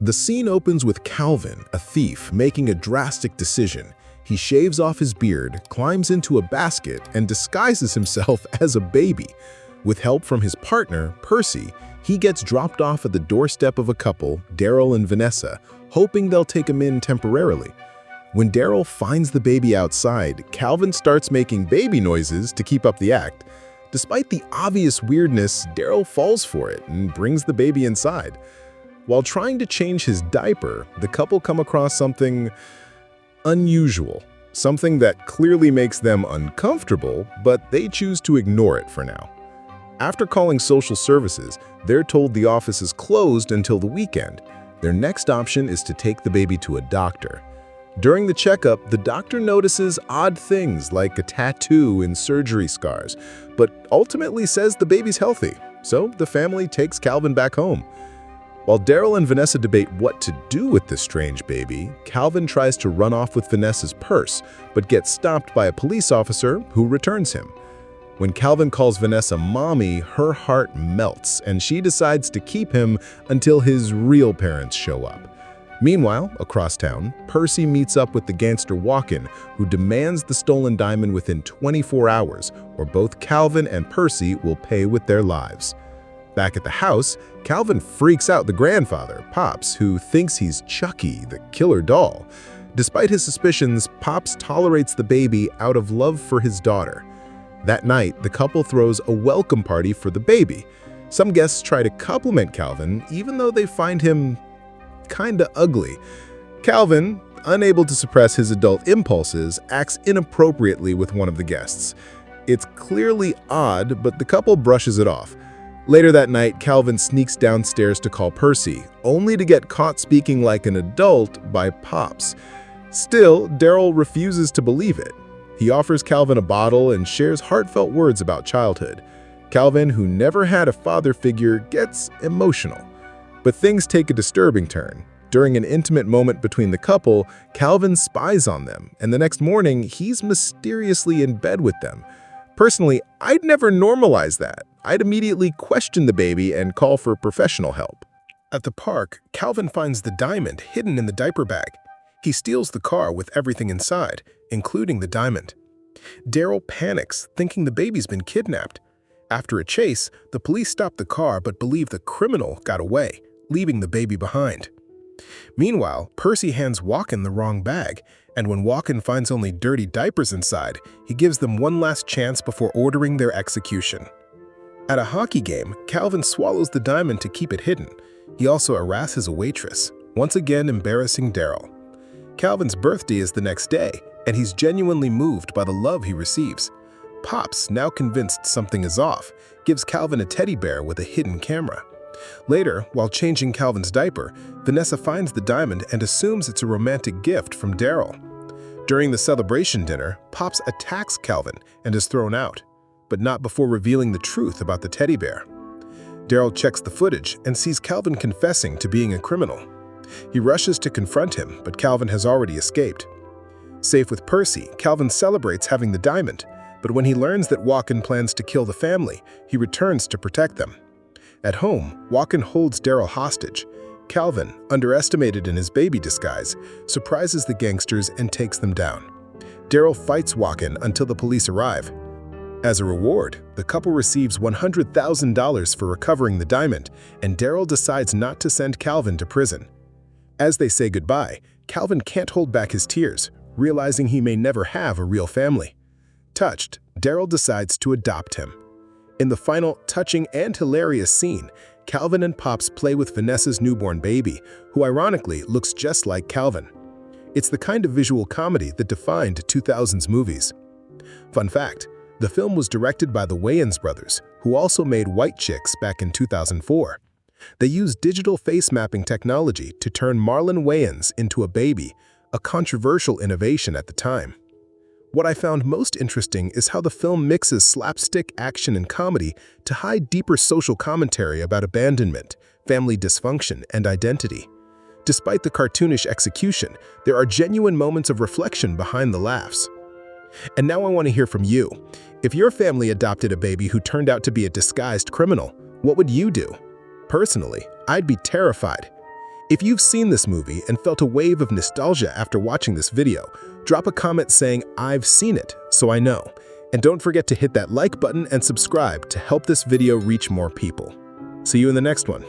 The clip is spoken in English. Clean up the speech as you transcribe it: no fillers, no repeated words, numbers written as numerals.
The scene opens with Calvin, a thief, making a drastic decision. He shaves off his beard, climbs into a basket, and disguises himself as a baby. With help from his partner, Percy, he gets dropped off at the doorstep of a couple, Daryl and Vanessa, hoping they'll take him in temporarily. When Daryl finds the baby outside, Calvin starts making baby noises to keep up the act. Despite the obvious weirdness, Daryl falls for it and brings the baby inside. While trying to change his diaper, the couple come across something unusual, something that clearly makes them uncomfortable, but they choose to ignore it for now. After calling social services, they're told the office is closed until the weekend. Their next option is to take the baby to a doctor. During the checkup, the doctor notices odd things like a tattoo and surgery scars, but ultimately says the baby's healthy, so the family takes Calvin back home. While Daryl and Vanessa debate what to do with this strange baby, Calvin tries to run off with Vanessa's purse, but gets stopped by a police officer who returns him. When Calvin calls Vanessa mommy, her heart melts, and she decides to keep him until his real parents show up. Meanwhile, across town, Percy meets up with the gangster Walken, who demands the stolen diamond within 24 hours, or both Calvin and Percy will pay with their lives. Back at the house, Calvin freaks out the grandfather, Pops, who thinks he's Chucky, the killer doll. Despite his suspicions, Pops tolerates the baby out of love for his daughter. That night, the couple throws a welcome party for the baby. Some guests try to compliment Calvin, even though they find him kinda ugly. Calvin, unable to suppress his adult impulses, acts inappropriately with one of the guests. It's clearly odd, but the couple brushes it off. Later that night, Calvin sneaks downstairs to call Percy, only to get caught speaking like an adult by Pops. Still, Daryl refuses to believe it. He offers Calvin a bottle and shares heartfelt words about childhood. Calvin, who never had a father figure, gets emotional. But things take a disturbing turn. During an intimate moment between the couple, Calvin spies on them, and the next morning, he's mysteriously in bed with them. Personally, I'd never normalize that. I'd immediately question the baby and call for professional help. At the park, Calvin finds the diamond hidden in the diaper bag. He steals the car with everything inside, including the diamond. Daryl panics, thinking the baby's been kidnapped. After a chase, the police stop the car but believe the criminal got away, leaving the baby behind. Meanwhile, Percy hands Walken the wrong bag, and when Walken finds only dirty diapers inside, he gives them one last chance before ordering their execution. At a hockey game, Calvin swallows the diamond to keep it hidden. He also harasses a waitress, once again embarrassing Daryl. Calvin's birthday is the next day, and he's genuinely moved by the love he receives. Pops, now convinced something is off, gives Calvin a teddy bear with a hidden camera. Later, while changing Calvin's diaper, Vanessa finds the diamond and assumes it's a romantic gift from Daryl. During the celebration dinner, Pops attacks Calvin and is thrown out, but not before revealing the truth about the teddy bear. Daryl checks the footage and sees Calvin confessing to being a criminal. He rushes to confront him, but Calvin has already escaped. Safe with Percy, Calvin celebrates having the diamond, but when he learns that Walken plans to kill the family, he returns to protect them. At home, Walken holds Daryl hostage. Calvin, underestimated in his baby disguise, surprises the gangsters and takes them down. Daryl fights Walken until the police arrive. As a reward, the couple receives $100,000 for recovering the diamond, and Daryl decides not to send Calvin to prison. As they say goodbye, Calvin can't hold back his tears, realizing he may never have a real family. Touched, Daryl decides to adopt him. In the final touching and hilarious scene, Calvin and Pops play with Vanessa's newborn baby, who ironically looks just like Calvin. It's the kind of visual comedy that defined 2000s movies. Fun fact, the film was directed by the Wayans brothers, who also made White Chicks back in 2004. They used digital face mapping technology to turn Marlon Wayans into a baby, a controversial innovation at the time. What I found most interesting is how the film mixes slapstick action and comedy to hide deeper social commentary about abandonment, family dysfunction, and identity. Despite the cartoonish execution, there are genuine moments of reflection behind the laughs. And now I want to hear from you. If your family adopted a baby who turned out to be a disguised criminal, what would you do? Personally, I'd be terrified. If you've seen this movie and felt a wave of nostalgia after watching this video, drop a comment saying, "I've seen it," so I know. And don't forget to hit that like button and subscribe to help this video reach more people. See you in the next one.